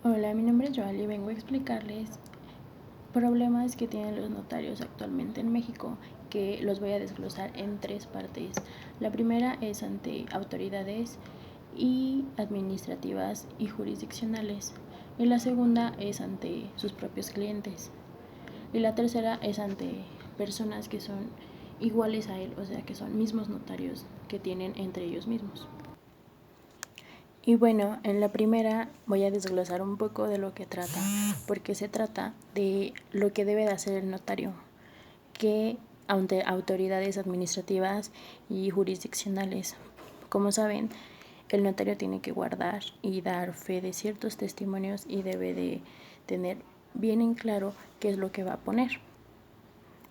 Hola, mi nombre es Joali y vengo a explicarles problemas que tienen los notarios actualmente en México, que los voy a desglosar en tres partes. La primera es ante autoridades y administrativas y jurisdiccionales, y la segunda es ante sus propios clientes, y la tercera es ante personas que son iguales a él, o sea que son mismos notarios que tienen entre ellos mismos. Y bueno, en la primera voy a desglosar un poco de lo que trata, porque se trata de lo que debe de hacer el notario, que ante autoridades administrativas y jurisdiccionales. Como saben, el notario tiene que guardar y dar fe de ciertos testimonios y debe de tener bien en claro qué es lo que va a poner.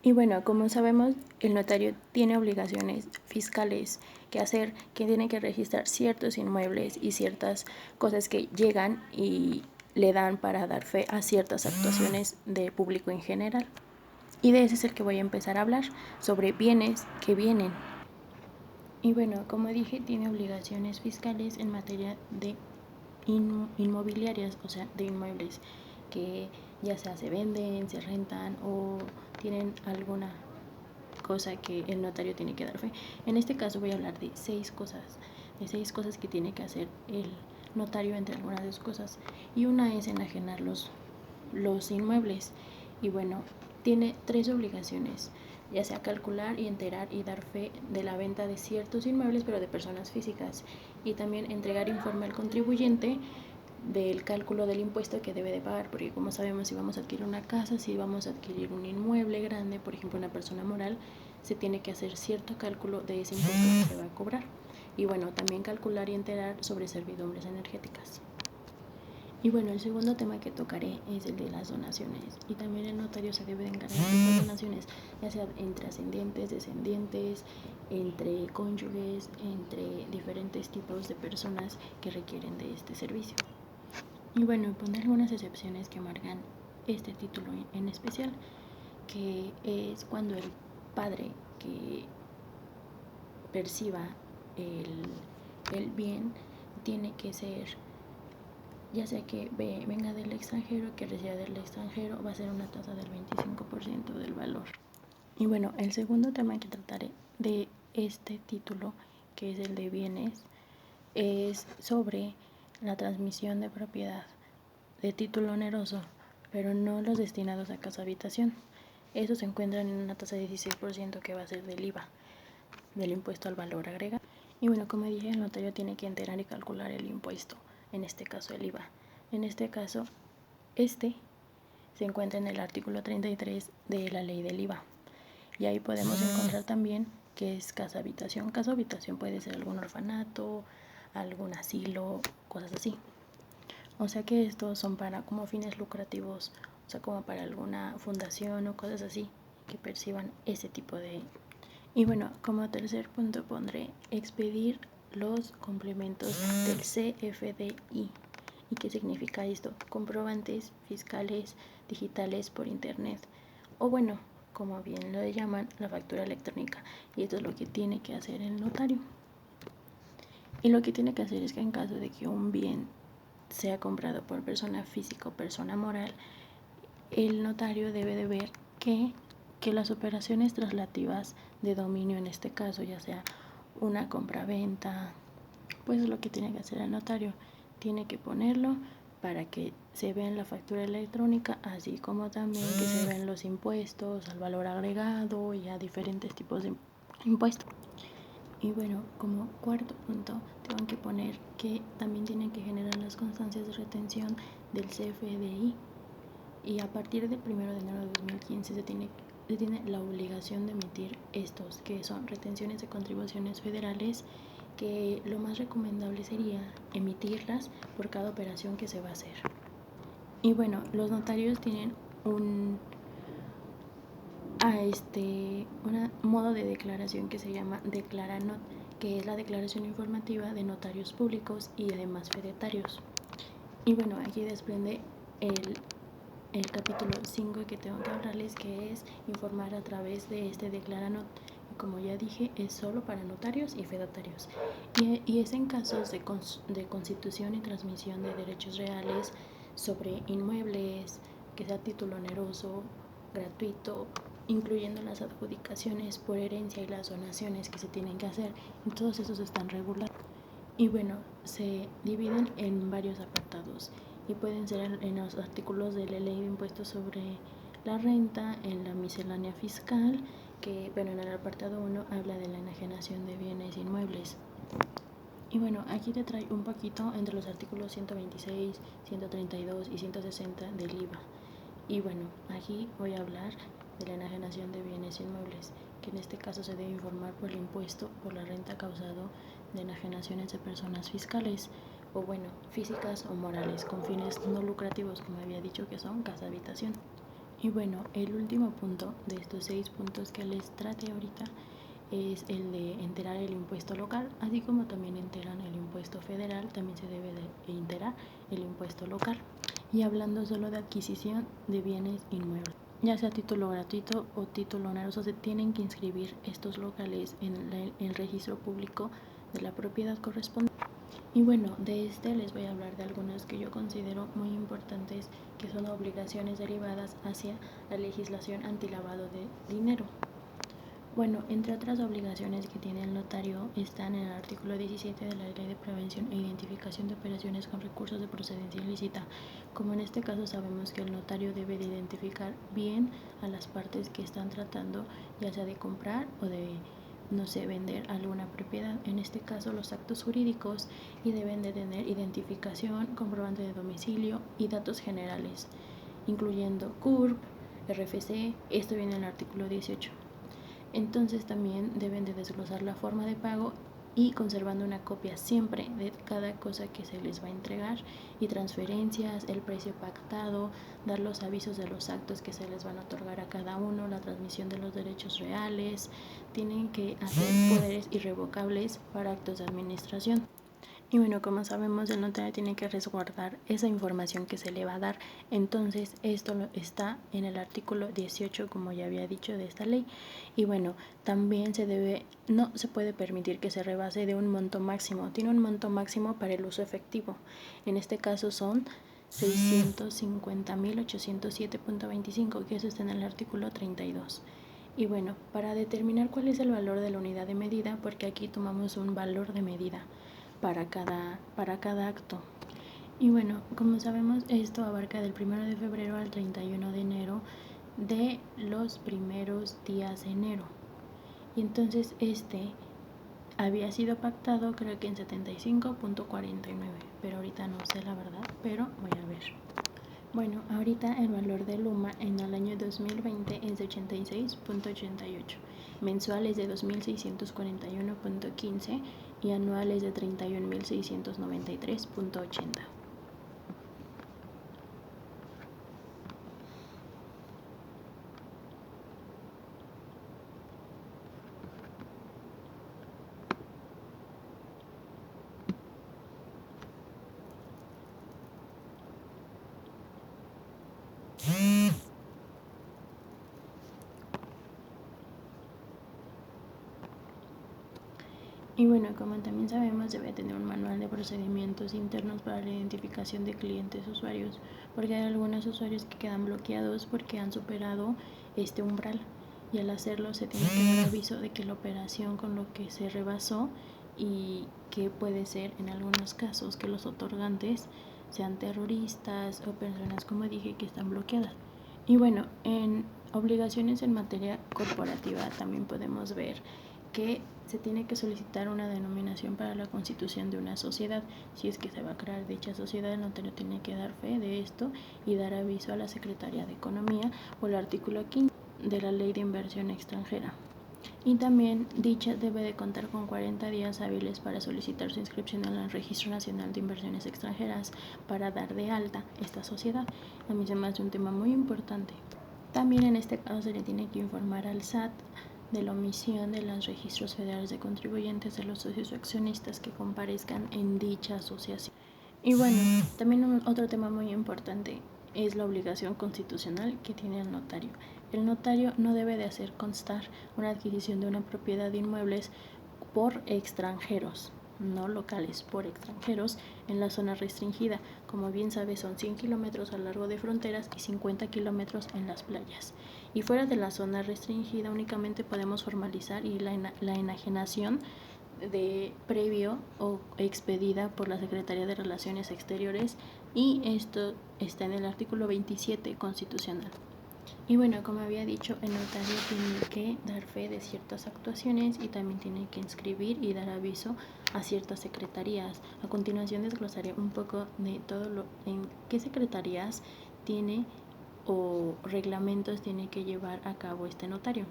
Y bueno, como sabemos, el notario tiene obligaciones fiscales que hacer, que tiene que registrar ciertos inmuebles y ciertas cosas que llegan y le dan para dar fe a ciertas actuaciones de público en general. Y de ese es el que voy a empezar a hablar, sobre bienes que vienen. Y bueno, como dije, tiene obligaciones fiscales en materia de inmobiliarias, o sea, de inmuebles que ya sea se venden, se rentan o tienen alguna cosa que el notario tiene que dar fe. En este caso voy a hablar de seis cosas que tiene que hacer el notario entre algunas de sus cosas. Y una es enajenar los inmuebles. Y bueno, tiene tres obligaciones, ya sea calcular y enterar y dar fe de la venta de ciertos inmuebles, pero de personas físicas, y también entregar informe al contribuyente del cálculo del impuesto que debe de pagar, porque como sabemos, si vamos a adquirir una casa, si vamos a adquirir un inmueble grande, por ejemplo una persona moral, se tiene que hacer cierto cálculo de ese impuesto que se va a cobrar. Y bueno, también calcular y enterar sobre servidumbres energéticas. Y bueno, el segundo tema que tocaré es el de las donaciones, y también el notario se debe de encargar de estas donaciones, ya sea entre ascendientes, descendientes, entre cónyuges, entre diferentes tipos de personas que requieren de este servicio. Y bueno, pondré algunas excepciones que marcan este título en especial, que es cuando el padre que perciba el bien tiene que ser, ya sea que venga del extranjero, que resida del extranjero, va a ser una tasa del 25% del valor. Y bueno, el segundo tema que trataré de este título, que es el de bienes, es sobre la transmisión de propiedad de título oneroso, pero no los destinados a casa habitación. Esos se encuentran en una tasa de 16% que va a ser del IVA, del impuesto al valor agregado. Y bueno, como dije, el notario tiene que enterar y calcular el impuesto, en este caso el IVA. En este caso, este se encuentra en el artículo 33 de la ley del IVA. Y ahí podemos encontrar también qué es casa habitación. Casa habitación puede ser algún orfanato, algún asilo, cosas así. O sea que estos son para como fines lucrativos, o sea, como para alguna fundación o cosas así que perciban ese tipo de. Y bueno, como tercer punto pondré expedir los complementos del CFDI. ¿Y qué significa esto? Comprobantes fiscales digitales por internet, o bueno, como bien lo llaman, la factura electrónica. Y esto es lo que tiene que hacer el notario. Y lo que tiene que hacer es que en caso de que un bien sea comprado por persona física o persona moral, el notario debe de ver que las operaciones traslativas de dominio, en este caso, ya sea una compra-venta, pues es lo que tiene que hacer el notario. Tiene que ponerlo para que se vea en la factura electrónica, así como también que se vean los impuestos al valor agregado y a diferentes tipos de impuestos. Y bueno, como cuarto punto, tengo que poner que también tienen que generar las constancias de retención del CFDI. Y a partir del 1 de enero de 2015 se tiene la obligación de emitir estos, que son retenciones de contribuciones federales, que lo más recomendable sería emitirlas por cada operación que se va a hacer. Y bueno, los notarios tienen un modo de declaración que se llama Declaranot, que es la declaración informativa de notarios públicos y demás fedatarios. Y bueno, aquí desprende el capítulo 5 que tengo que hablarles, que es informar a través de este Declaranot. Como ya dije, es solo para notarios y fedatarios, y es en casos de constitución y transmisión de derechos reales, sobre inmuebles, que sea título oneroso, gratuito, incluyendo las adjudicaciones por herencia y las donaciones que se tienen que hacer, y todos esos están regulados. Y bueno, se dividen en varios apartados y pueden ser en los artículos de la ley de impuestos sobre la renta, en la miscelánea fiscal, que bueno, en el apartado 1 habla de la enajenación de bienes inmuebles. Y bueno, aquí te trae un poquito entre los artículos 126, 132 y 160 del IVA. Y bueno, aquí voy a hablar de la enajenación de bienes inmuebles, que en este caso se debe informar por el impuesto por la renta causado de enajenaciones de personas fiscales, o bueno, físicas o morales, con fines no lucrativos, como había dicho que son casa habitación. Y bueno, el último punto de estos 6 puntos que les trate ahorita es el de enterar el impuesto local, así como también enteran el impuesto federal, también se debe de enterar el impuesto local. Y hablando solo de adquisición de bienes inmuebles, ya sea título gratuito o título oneroso, se tienen que inscribir estos locales en el registro público de la propiedad correspondiente. Y bueno, de este les voy a hablar de algunas que yo considero muy importantes, que son obligaciones derivadas hacia la legislación antilavado de dinero. Bueno, entre otras obligaciones que tiene el notario están en el artículo 17 de la Ley de Prevención e Identificación de Operaciones con Recursos de Procedencia Ilícita. Como en este caso sabemos que el notario debe de identificar bien a las partes que están tratando, ya sea de comprar o de, no sé, vender alguna propiedad, en este caso los actos jurídicos, y deben de tener identificación, comprobante de domicilio y datos generales, incluyendo CURP, RFC, esto viene en el artículo 18. Entonces también deben de desglosar la forma de pago y conservando una copia siempre de cada cosa que se les va a entregar, y transferencias, el precio pactado, dar los avisos de los actos que se les van a otorgar a cada uno, la transmisión de los derechos reales. Tienen que hacer poderes irrevocables para actos de administración. Y bueno, como sabemos, el notario tiene que resguardar esa información que se le va a dar. Entonces, esto está en el artículo 18, como ya había dicho, de esta ley. Y bueno, también no se puede permitir que se rebase de un monto máximo. Tiene un monto máximo para el uso efectivo. En este caso son 650.807.25, que eso está en el artículo 32. Y bueno, para determinar cuál es el valor de la unidad de medida, porque aquí tomamos un valor de medida para cada acto. Y bueno, como sabemos, esto abarca del 1 de febrero al 31 de enero de los primeros días de enero. Y entonces este había sido pactado creo que en 75.49, pero ahorita no sé la verdad, pero voy a ver. Bueno, ahorita el valor de Luma en el año 2020 es de 86.88, mensual es de 2.641.15 y anual es de 31.693.80. Y bueno, como también sabemos, debe tener un manual de procedimientos internos para la identificación de clientes usuarios, porque hay algunos usuarios que quedan bloqueados porque han superado este umbral, y al hacerlo se tiene que dar aviso de que la operación con lo que se rebasó, y que puede ser en algunos casos que los otorgantes sean terroristas o personas, como dije, que están bloqueadas. Y bueno, en obligaciones en materia corporativa también podemos ver que se tiene que solicitar una denominación para la constitución de una sociedad. Si es que se va a crear dicha sociedad, el notario tiene que dar fe de esto y dar aviso a la Secretaría de Economía o el artículo 15 de la Ley de Inversión Extranjera. Y también dicha debe de contar con 40 días hábiles para solicitar su inscripción en el Registro Nacional de Inversiones Extranjeras para dar de alta esta sociedad. A mí se me hace un tema muy importante. También en este caso se le tiene que informar al SAT de la omisión de los registros federales de contribuyentes de los socios o accionistas que comparezcan en dicha asociación. Y bueno, también otro tema muy importante es la obligación constitucional que tiene el notario. El notario no debe de hacer constar una adquisición de una propiedad de inmuebles por extranjeros. no locales por extranjeros en la zona restringida. Como bien sabes, son 100 kilómetros a lo largo de fronteras y 50 kilómetros en las playas. Y fuera de la zona restringida únicamente podemos formalizar y la enajenación de previo o expedida por la Secretaría de Relaciones Exteriores, y esto está en el artículo 27 constitucional. Y bueno, como había dicho, el notario tiene que dar fe de ciertas actuaciones y también tiene que inscribir y dar aviso a ciertas secretarías. A continuación desglosaré un poco de en qué secretarías tiene o reglamentos tiene que llevar a cabo este notario.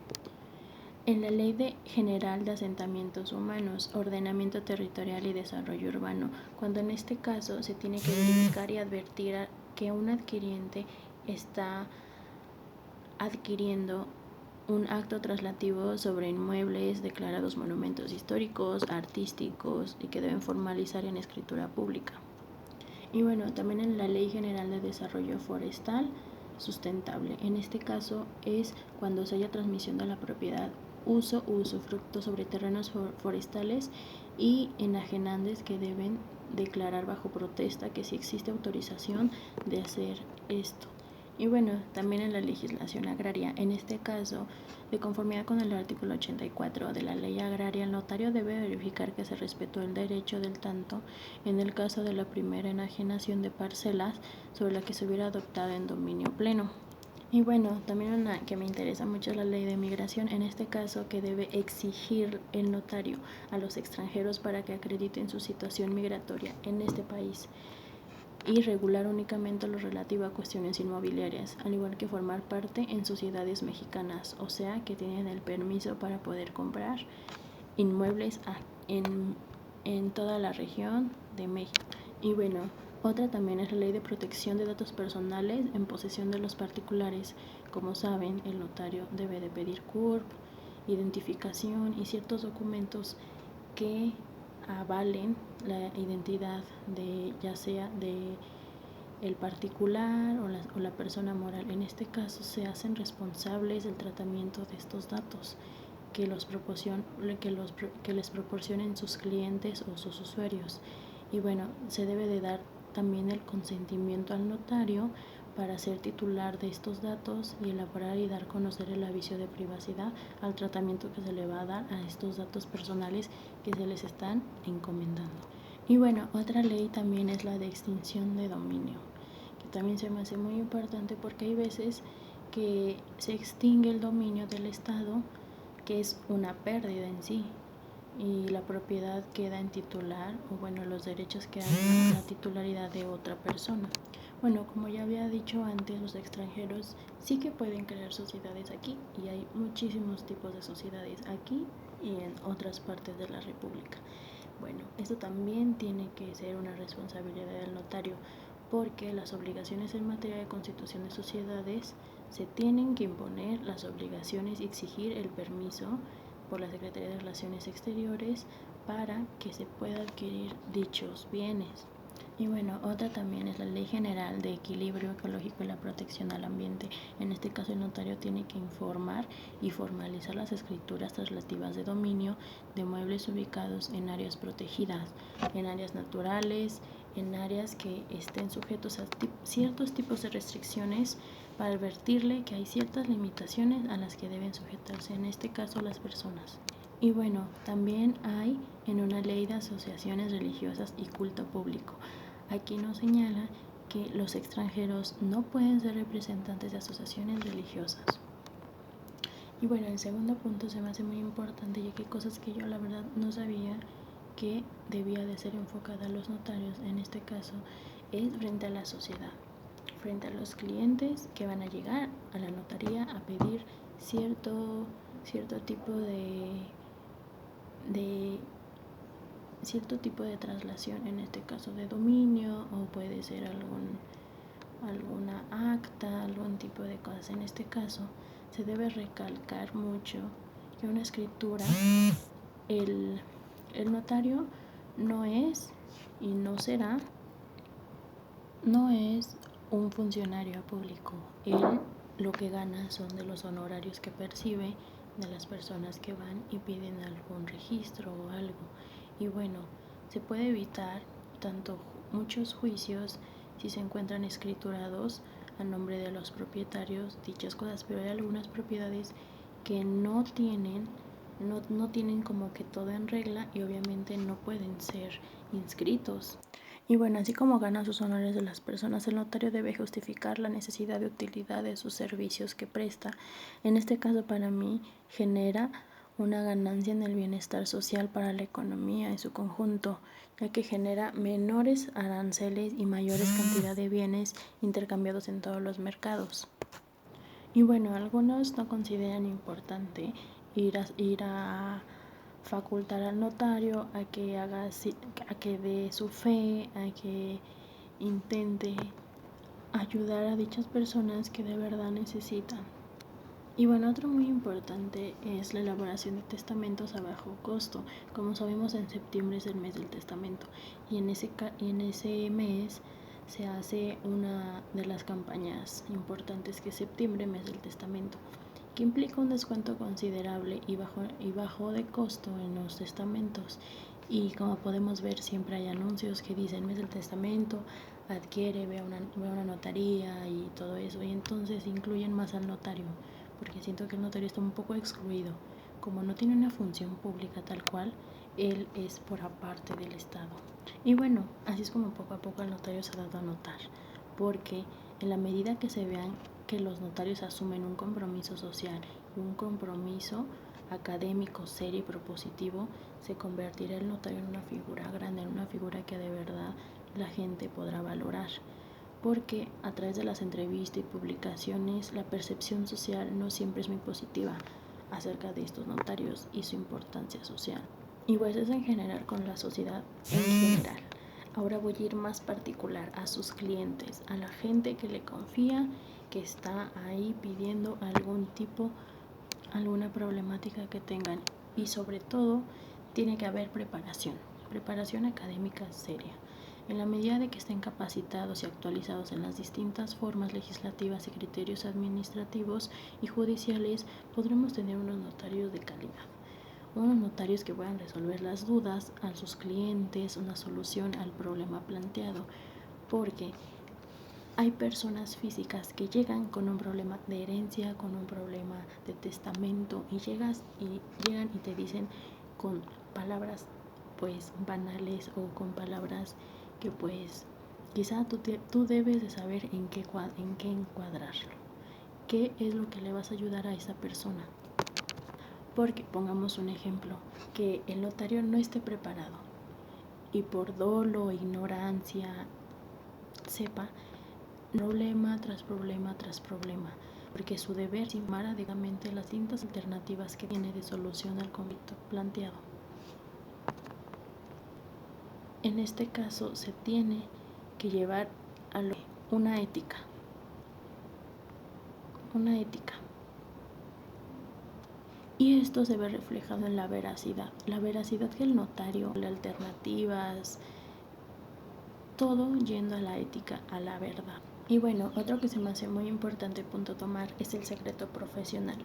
En la Ley General de Asentamientos Humanos, Ordenamiento Territorial y Desarrollo Urbano, cuando en este caso se tiene que verificar y advertir que un adquiriente está adquiriendo un acto traslativo sobre inmuebles declarados monumentos históricos, artísticos y que deben formalizar en escritura pública. Y bueno, también en la Ley General de Desarrollo Forestal Sustentable. En este caso es cuando se haya transmisión de la propiedad, uso u usufructo sobre terrenos forestales y enajenantes que deben declarar bajo protesta que si existe autorización de hacer esto. Y bueno, también en la legislación agraria, en este caso, de conformidad con el artículo 84 de la ley agraria, el notario debe verificar que se respetó el derecho del tanto en el caso de la primera enajenación de parcelas sobre la que se hubiera adoptado en dominio pleno. Y bueno, también una que me interesa mucho es la ley de migración, en este caso que debe exigir el notario a los extranjeros para que acrediten su situación migratoria en este país y regular únicamente lo relativo a cuestiones inmobiliarias, al igual que formar parte en sociedades mexicanas, o sea que tienen el permiso para poder comprar inmuebles en toda la región de México. Y bueno, otra también es la Ley de Protección de Datos Personales en posesión de los particulares. Como saben, el notario debe de pedir CURP, identificación y ciertos documentos que avalen la identidad de ya sea de el particular o la persona moral. En este caso se hacen responsables del tratamiento de estos datos que les proporcionen sus clientes o sus usuarios. Y bueno, se debe de dar también el consentimiento al notario para ser titular de estos datos y elaborar y dar a conocer el aviso de privacidad al tratamiento que se le va a dar a estos datos personales que se les están encomendando. Y bueno, otra ley también es la de extinción de dominio, que también se me hace muy importante porque hay veces que se extingue el dominio del Estado, que es una pérdida en sí, y la propiedad queda en titular, o bueno, los derechos quedan en la titularidad de otra persona. Bueno, como ya había dicho antes, los extranjeros sí que pueden crear sociedades aquí, y hay muchísimos tipos de sociedades aquí y en otras partes de la República. Bueno, esto también tiene que ser una responsabilidad del notario, porque las obligaciones en materia de constitución de sociedades se tienen que imponer las obligaciones y exigir el permiso por la Secretaría de Relaciones Exteriores para que se pueda adquirir dichos bienes. Y bueno, otra también es la Ley General de Equilibrio Ecológico y la Protección al Ambiente. En este caso, el notario tiene que informar y formalizar las escrituras traslativas de dominio de muebles ubicados en áreas protegidas, en áreas naturales, en áreas que estén sujetos a ciertos tipos de restricciones, para advertirle que hay ciertas limitaciones a las que deben sujetarse, en este caso las personas. Y bueno, también hay en una ley de asociaciones religiosas y culto público. Aquí nos señala que los extranjeros no pueden ser representantes de asociaciones religiosas. Y bueno, el segundo punto se me hace muy importante, ya que hay cosas que yo la verdad no sabía que debía de ser enfocada a los notarios. En este caso es frente a la sociedad, frente a los clientes que van a llegar a la notaría a pedir cierto tipo cierto tipo de traslación, en este caso de dominio, o puede ser alguna acta, algún tipo de cosas. En este caso se debe recalcar mucho que una escritura, el notario no es y no será, no es un funcionario público. Él lo que gana son de los honorarios que percibe de las personas que van y piden algún registro o algo. Y bueno, Se puede evitar tanto muchos juicios si se encuentran escriturados a nombre de los propietarios dichas cosas, pero hay algunas propiedades que no tienen como que todo en regla y obviamente no pueden ser inscritos. Y bueno, así como gana sus honores de las personas, el notario debe justificar la necesidad de utilidad de sus servicios que presta. En este caso, para mí, genera una ganancia en el bienestar social para la economía en su conjunto, ya que genera menores aranceles y mayores cantidad de bienes intercambiados en todos los mercados. Y bueno, algunos no consideran importante ir a facultar al notario a que dé su fe, a que intente ayudar a dichas personas que de verdad necesitan. Y bueno, otro muy importante es la elaboración de testamentos a bajo costo. Como sabemos, en septiembre es el mes del testamento y en ese mes se hace una de las campañas importantes, que es septiembre, mes del testamento, que implica un descuento considerable y bajo de costo en los testamentos. Y como podemos ver, siempre hay anuncios que dicen mes del testamento, adquiere, ve a una notaría y todo eso, y entonces incluyen más al notario, porque siento que el notario está un poco excluido. Como no tiene una función pública tal cual, él es por aparte del Estado. Y bueno, así es como poco a poco el notario se ha dado a notar, porque en la medida que se vean que los notarios asumen un compromiso social y un compromiso académico serio y propositivo, se convertirá el notario en una figura grande, en una figura que de verdad la gente podrá valorar, porque a través de las entrevistas y publicaciones la percepción social no siempre es muy positiva acerca de estos notarios y su importancia social. Y pues es en general con la sociedad en general. Ahora voy a ir más particular a sus clientes, a la gente que le confía, que está ahí pidiendo alguna problemática que tengan. Y sobre todo, tiene que haber preparación académica seria. En la medida de que estén capacitados y actualizados en las distintas formas legislativas y criterios administrativos y judiciales, podremos tener unos notarios de calidad. Unos notarios que puedan resolver las dudas a sus clientes, una solución al problema planteado, porque hay personas físicas que llegan con un problema de herencia, con un problema de testamento, y llegan y te dicen con palabras pues banales o con palabras que pues quizá tú debes de saber en qué encuadrarlo. ¿Qué es lo que le vas a ayudar a esa persona? Porque pongamos un ejemplo, que el notario no esté preparado y por dolo o ignorancia sepa problema tras problema tras problema, porque su deber es informar adecuadamente las distintas alternativas que tiene de solución al conflicto planteado. En este caso se tiene que llevar a una ética. Y esto se ve reflejado en la veracidad que el notario, las alternativas, todo yendo a la ética, a la verdad. Y bueno, otro que se me hace muy importante punto a tomar es el secreto profesional.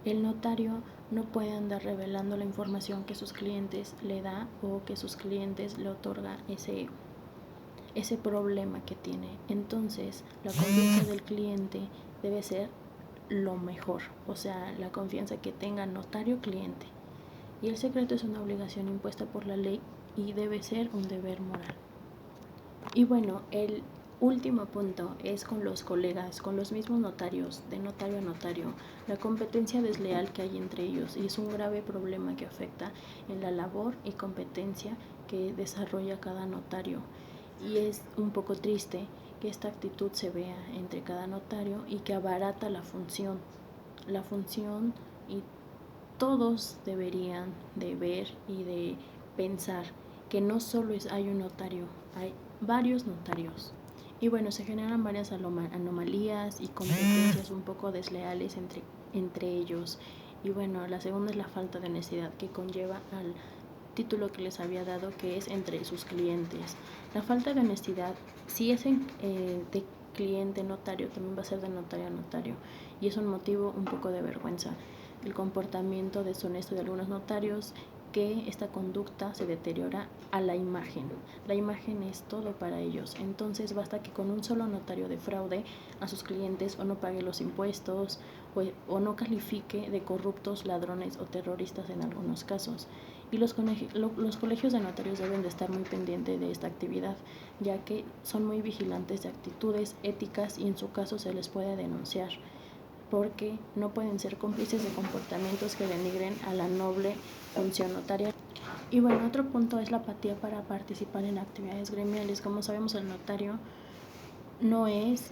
El notario no puede andar revelando la información que sus clientes le da o que sus clientes le otorga ese problema que tiene. Entonces, la confianza del cliente debe ser lo mejor, o sea, la confianza que tenga notario-cliente. Y el secreto es una obligación impuesta por la ley y debe ser un deber moral. Y bueno, el último punto es con los colegas, con los mismos notarios, de notario a notario, la competencia desleal que hay entre ellos, y es un grave problema que afecta en la labor y competencia que desarrolla cada notario. Y es un poco triste que esta actitud se vea entre cada notario y que abarata la función, y todos deberían de ver y de pensar que no solo hay un notario, hay varios notarios. Y bueno, se generan varias anomalías y competencias un poco desleales entre ellos. Y bueno, la segunda es la falta de honestidad que conlleva al título que les había dado, que es entre sus clientes. La falta de honestidad, si es de cliente notario, también va a ser de notario a notario, y es un motivo un poco de vergüenza. El comportamiento deshonesto de algunos notarios que esta conducta se deteriora a la imagen. La imagen es todo para ellos. Entonces basta que con un solo notario defraude a sus clientes o no pague los impuestos o no califique de corruptos, ladrones o terroristas en algunos casos. Y los colegios de notarios deben de estar muy pendientes de esta actividad, ya que son muy vigilantes de actitudes éticas y en su caso se les puede denunciar, porque no pueden ser cómplices de comportamientos que denigren a la noble función notarial. Y bueno, otro punto es la apatía para participar en actividades gremiales. Como sabemos, el notario no es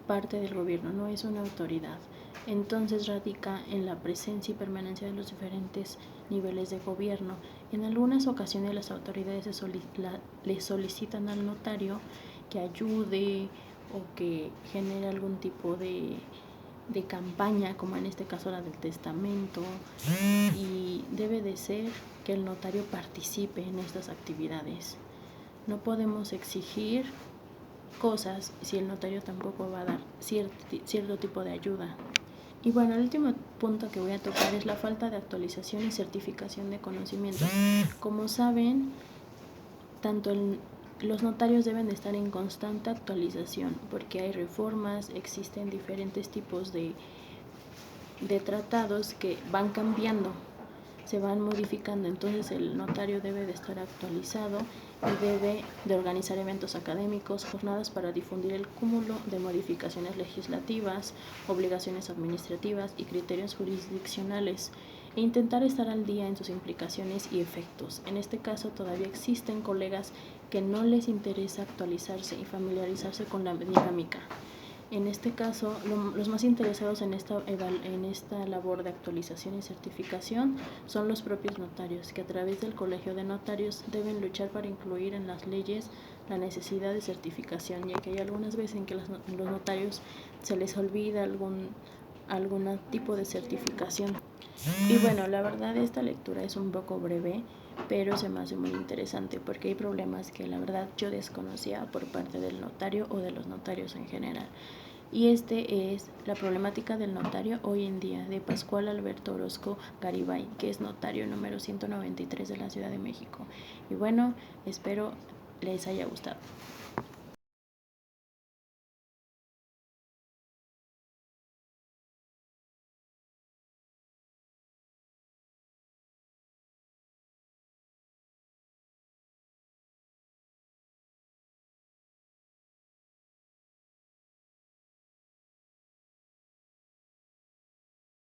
parte del gobierno, no es una autoridad. Entonces radica en la presencia y permanencia de los diferentes niveles de gobierno. En algunas ocasiones las autoridades le solicitan al notario que ayude o que genere algún tipo de campaña, como en este caso la del testamento, y debe de ser que el notario participe en estas actividades. No podemos exigir cosas si el notario tampoco va a dar cierto tipo de ayuda. Y bueno, el último punto que voy a tocar es la falta de actualización y certificación de conocimientos. Como saben, los notarios deben de estar en constante actualización porque hay reformas, existen diferentes tipos de tratados que van cambiando, se van modificando. Entonces el notario debe de estar actualizado y debe de organizar eventos académicos, jornadas para difundir el cúmulo de modificaciones legislativas, obligaciones administrativas y criterios jurisdiccionales, e intentar estar al día en sus implicaciones y efectos. En este caso todavía existen colegas que no les interesa actualizarse y familiarizarse con la dinámica. En este caso, los más interesados en esta labor de actualización y certificación son los propios notarios, que a través del Colegio de Notarios deben luchar para incluir en las leyes la necesidad de certificación, ya que hay algunas veces en que los notarios se les olvida algún tipo de certificación. Y bueno, la verdad esta lectura es un poco breve, pero se me hace muy interesante porque hay problemas que la verdad yo desconocía por parte del notario o de los notarios en general. Y este es la problemática del notario hoy en día, de Pascual Alberto Orozco Garibay, que es notario número 193 de la Ciudad de México. Y bueno, espero les haya gustado.